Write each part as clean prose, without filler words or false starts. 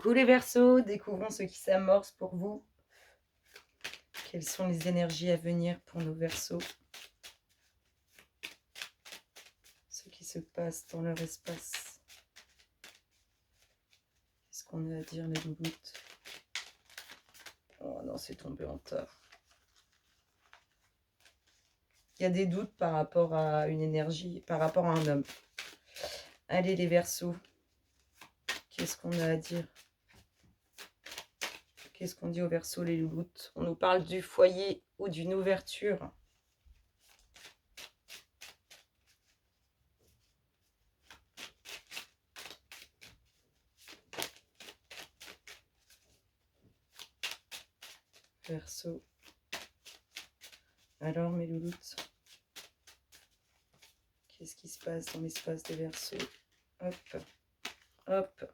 Coucou les Verseaux, découvrons ce qui s'amorce pour vous. Quelles sont les énergies à venir pour nos Verseaux? Ce qui se passe dans leur espace. Qu'est-ce qu'on a à dire les louloutes? Oh non, c'est tombé en tas. Il y a des doutes par rapport à une énergie, par rapport à un homme. Allez les Verseaux, qu'est-ce qu'on a à dire? Qu'est-ce qu'on dit aux Verseaux les louloutes? On nous parle du foyer ou d'une ouverture. Verseau. Alors mes louloutes, qu'est-ce qui se passe dans l'espace des Verseaux? Hop, hop.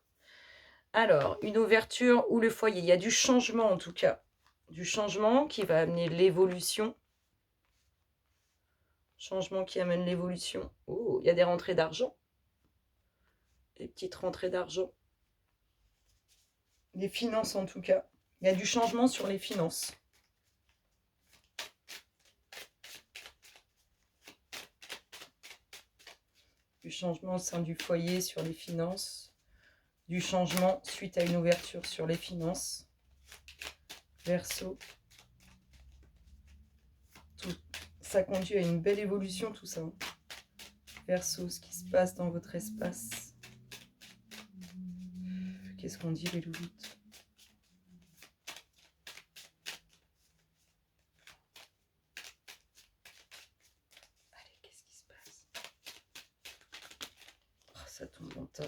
Alors, une ouverture ou le foyer. Il y a du changement en tout cas. Du changement qui va amener l'évolution. Changement qui amène l'évolution. Oh, il y a des rentrées d'argent. Des petites rentrées d'argent. Les finances en tout cas. Il y a du changement sur les finances. Du changement au sein du foyer sur les finances. Du changement suite à une ouverture sur les finances. Verseau. Tout. Ça conduit à une belle évolution tout ça. Verseau, ce qui se passe dans votre espace. Qu'est-ce qu'on dit les louloutes? Allez, qu'est-ce qui se passe? Oh, ça tombe en tas.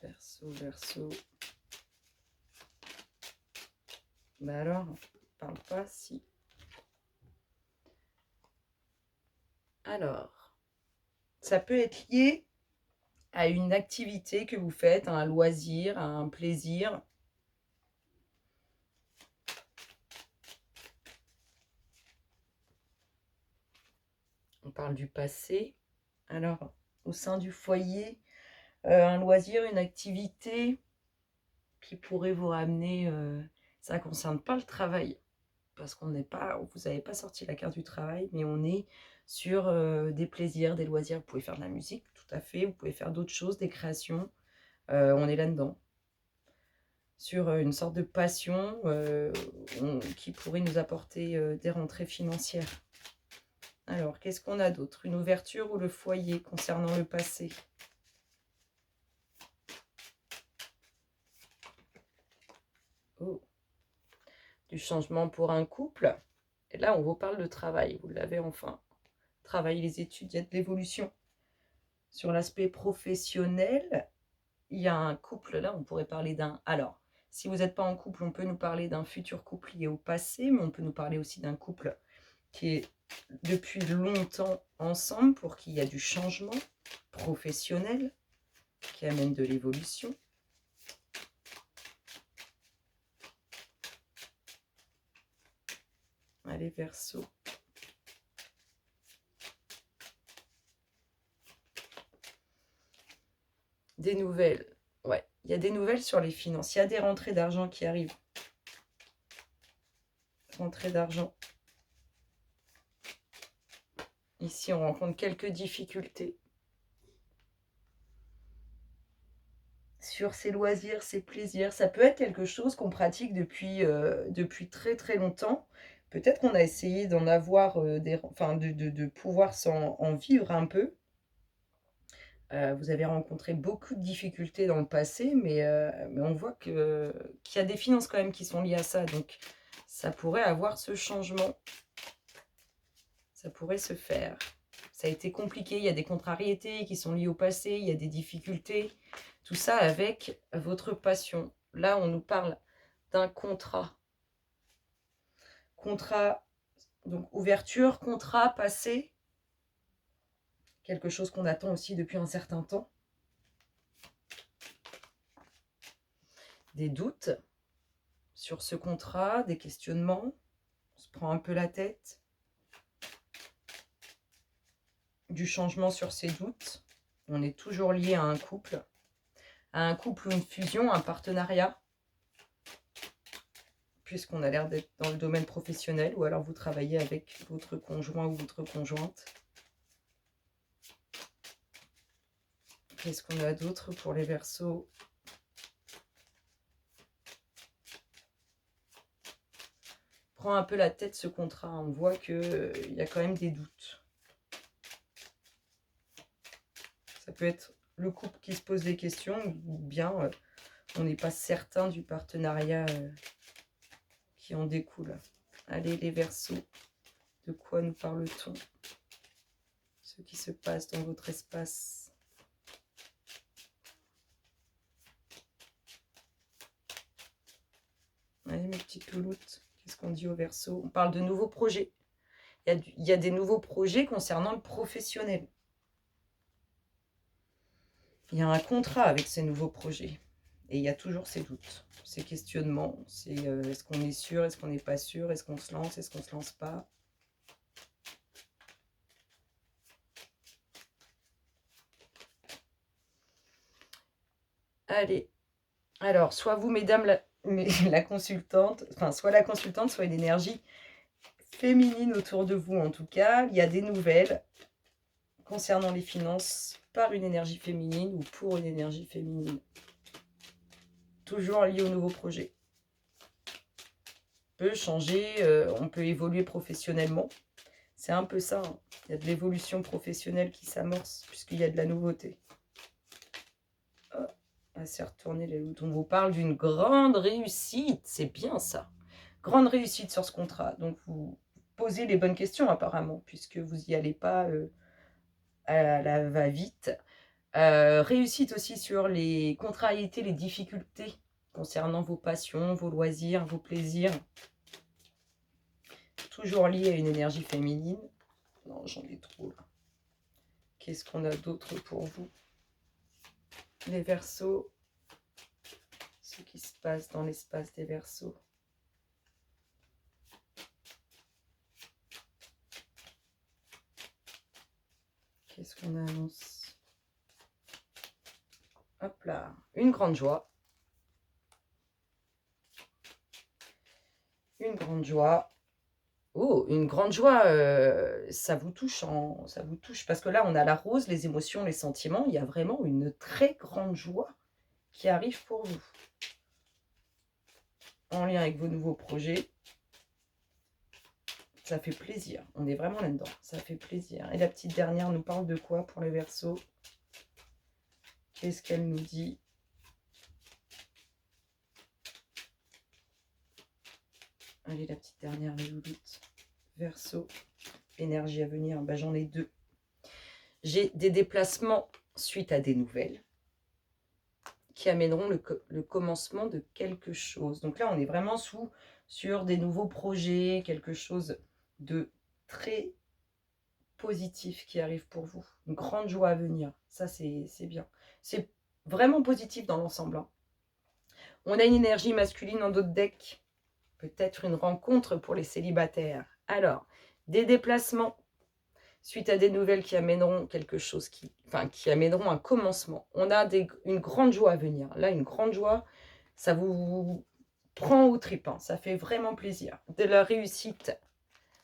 Verseau, Verseau. Bah alors, parle pas si. Alors, ça peut être lié à une activité que vous faites, à un loisir, à un plaisir. On parle du passé. Alors, au sein du foyer, un loisir, une activité qui pourrait vous ramener... ça ne concerne pas le travail, parce qu'on n'est pas... Vous n'avez pas sorti la carte du travail, mais on est sur des plaisirs, des loisirs. Vous pouvez faire de la musique, tout à fait. Vous pouvez faire d'autres choses, des créations. On est là-dedans. Sur une sorte de passion qui pourrait nous apporter des rentrées financières. Alors, qu'est-ce qu'on a d'autre? Une ouverture ou le foyer concernant le passé? Oh. Du changement pour un couple. Et là, on vous parle de travail. Vous l'avez enfin. Travail, les études, il y a de l'évolution. Sur l'aspect professionnel, il y a un couple. Là, on pourrait parler d'un... Alors, si vous n'êtes pas en couple, on peut nous parler d'un futur couple lié au passé, mais on peut nous parler aussi d'un couple qui est depuis longtemps ensemble pour qu'il y ait du changement professionnel qui amène de l'évolution. Allez, Verseau. Des nouvelles. Ouais, il y a des nouvelles sur les finances. Il y a des rentrées d'argent qui arrivent. Rentrées d'argent. Ici, on rencontre quelques difficultés. Sur ses loisirs, ses plaisirs. Ça peut être quelque chose qu'on pratique depuis très très longtemps. Peut-être qu'on a essayé d'en avoir, de pouvoir en vivre un peu. Vous avez rencontré beaucoup de difficultés dans le passé, mais on voit qu'il y a des finances quand même qui sont liées à ça. Donc, ça pourrait avoir ce changement. Ça pourrait se faire. Ça a été compliqué, il y a des contrariétés qui sont liées au passé, il y a des difficultés. Tout ça avec votre passion. Là, on nous parle d'un contrat. Contrat, donc ouverture, contrat, passé. Quelque chose qu'on attend aussi depuis un certain temps. Des doutes sur ce contrat, des questionnements. On se prend un peu la tête. du changement sur ses doutes. On est toujours lié à un couple ou une fusion, un partenariat, puisqu'on a l'air d'être dans le domaine professionnel, ou alors vous travaillez avec votre conjoint ou votre conjointe. Qu'est-ce qu'on a d'autre pour les Verseaux? Prends un peu la tête ce contrat, on voit qu'il y a quand même des doutes. Ça peut être le couple qui se pose des questions, ou bien on n'est pas certain du partenariat qui en découle. Allez les Verseaux, de quoi nous parle-t-on? Ce qui se passe dans votre espace. Allez mes petites louloutes, qu'est-ce qu'on dit aux Verseaux? On parle de nouveaux projets. Il y a des nouveaux projets concernant le professionnel. Il y a un contrat avec ces nouveaux projets. Et il y a toujours ces doutes, ces questionnements. C'est est-ce qu'on est sûr, est-ce qu'on n'est pas sûr, est-ce qu'on se lance, est-ce qu'on ne se lance pas? Allez, alors, soit vous, mesdames, la consultante, enfin, soit la consultante, soit une énergie féminine autour de vous, en tout cas. Il y a des nouvelles concernant les finances par une énergie féminine ou pour une énergie féminine. Toujours lié au nouveau projet. On peut changer, on peut évoluer professionnellement. C'est un peu ça, hein. Il y a de l'évolution professionnelle qui s'amorce, puisqu'il y a de la nouveauté. Oh, on s'est retourné les loups. On vous parle d'une grande réussite, c'est bien ça. Grande réussite sur ce contrat. Donc vous posez les bonnes questions apparemment, puisque vous n'y allez pas à la va-vite. Réussite aussi sur les contrariétés, les difficultés concernant vos passions, vos loisirs, vos plaisirs. Toujours lié à une énergie féminine. Non, j'en ai trop là. Qu'est-ce qu'on a d'autre pour vous? Les Verseaux. Ce qui se passe dans l'espace des Verseaux. Qu'est-ce qu'on annonce? Hop là, une grande joie. Une grande joie. Oh, une grande joie, ça vous touche, ça vous touche. Parce que là, on a la rose, les émotions, les sentiments. Il y a vraiment une très grande joie qui arrive pour vous. En lien avec vos nouveaux projets. Ça fait plaisir. On est vraiment là-dedans. Ça fait plaisir. Et la petite dernière nous parle de quoi pour les Verseaux? Qu'est-ce qu'elle nous dit? Allez, la petite dernière, les louloutes. Verseau, énergie à venir. Ben, j'en ai deux. J'ai des déplacements suite à des nouvelles qui amèneront le commencement de quelque chose. Donc là, on est vraiment sur des nouveaux projets, quelque chose de très positif qui arrive pour vous. Une grande joie à venir. Ça, c'est bien. C'est vraiment positif dans l'ensemble, hein. On a une énergie masculine dans d'autres decks. Peut-être une rencontre pour les célibataires. Alors, des déplacements suite à des nouvelles qui amèneront quelque chose, qui amèneront un commencement. On a une grande joie à venir. Là, une grande joie, ça vous prend aux tripes, hein. Ça fait vraiment plaisir. De la réussite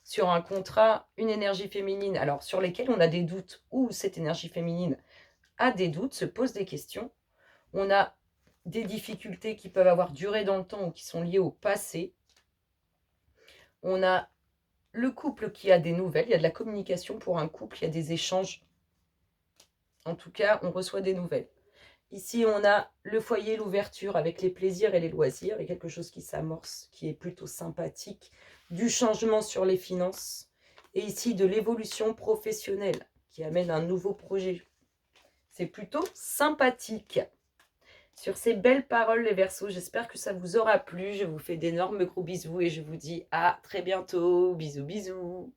sur un contrat, une énergie féminine, alors sur lesquelles on a des doutes, ou cette énergie féminine a des doutes, se pose des questions. On a des difficultés qui peuvent avoir duré dans le temps ou qui sont liées au passé. On a le couple qui a des nouvelles, il y a de la communication pour un couple, il y a des échanges. En tout cas, on reçoit des nouvelles. Ici, on a le foyer, l'ouverture avec les plaisirs et les loisirs, et quelque chose qui s'amorce, qui est plutôt sympathique. Du changement sur les finances. Et ici, de l'évolution professionnelle qui amène un nouveau projet. C'est plutôt sympathique. Sur ces belles paroles, les Verseaux, j'espère que ça vous aura plu. Je vous fais d'énormes gros bisous et je vous dis à très bientôt. Bisous, bisous.